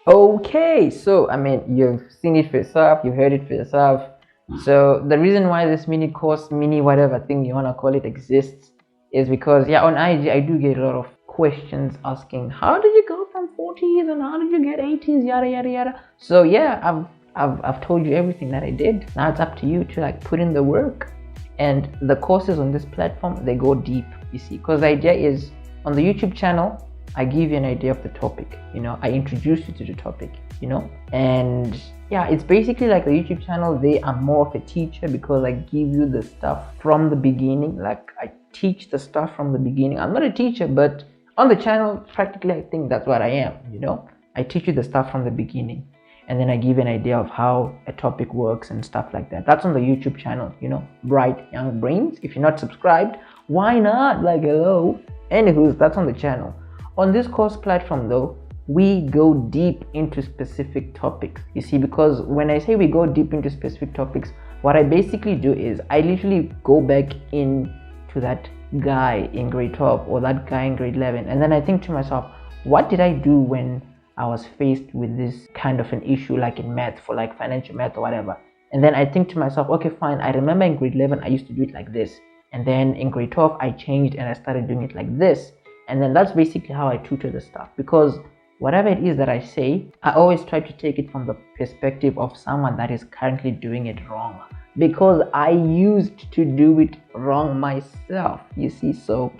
Okay, so I mean, you've seen it for yourself, you've heard it for yourself. So the reason why this mini course, mini whatever thing you wanna call it, exists is because yeah, on IG I do get a lot of questions asking, how did you go from 40s and how did you get 80s, yada yada yada. So yeah, I've told you everything that I did. Now it's up to you to like put in the work. And the courses on this platform, they go deep, you see, because the idea is on the YouTube channel I give you an idea of the topic, I introduce you to the topic, and yeah, it's basically like the YouTube channel. They are more of a teacher because I give you the stuff from the beginning. Like I teach the stuff from the beginning. I'm not a teacher, but on the channel, practically I think that's what I am, I teach you the stuff from the beginning, and then I give you an idea of how a topic works and stuff like that. That's on the YouTube channel, Bright Young Brains. If you're not subscribed, why not? Like, hello. Anywho, that's on the channel. On this course platform though, we go deep into specific topics, you see, because when I say we go deep into specific topics, what I basically do is I literally go back into that guy in grade 12 or that guy in grade 11, and then I think to myself, what did I do when I was faced with this kind of an issue, like in math, for like financial math or whatever? And then I think to myself, okay, fine, I remember in grade 11 I used to do it like this, and then in grade 12 I changed and I started doing it like this. And then that's basically how I tutor the stuff, because whatever it is that I say, I always try to take it from the perspective of someone that is currently doing it wrong, because I used to do it wrong myself, you see. So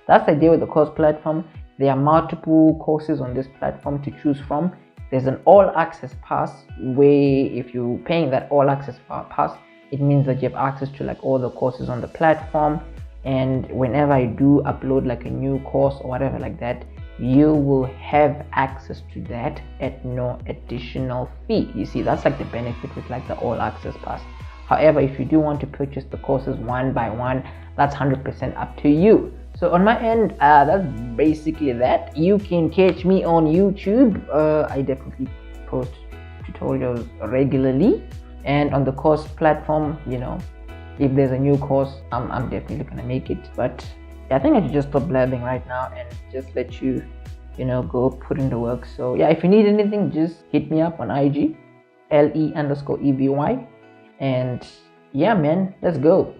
that's the idea with the course platform. There are multiple courses on this platform to choose from. There's an all access pass where if you're paying that all access pass, it means that you have access to like all the courses on the platform. And whenever I do upload like a new course or whatever like that, you will have access to that at no additional fee. You see, that's like the benefit with like the all access pass. However, if you do want to purchase the courses one by one, that's 100% up to you. So on my end, that's basically that. You can catch me on YouTube. I definitely post tutorials regularly, and on the course platform, if there's a new course, I'm definitely gonna make it. But yeah, I think I should just stop blabbing right now and just let you go put in the work. So yeah, if you need anything, just hit me up on IG, LE_EVY, and yeah man, let's go.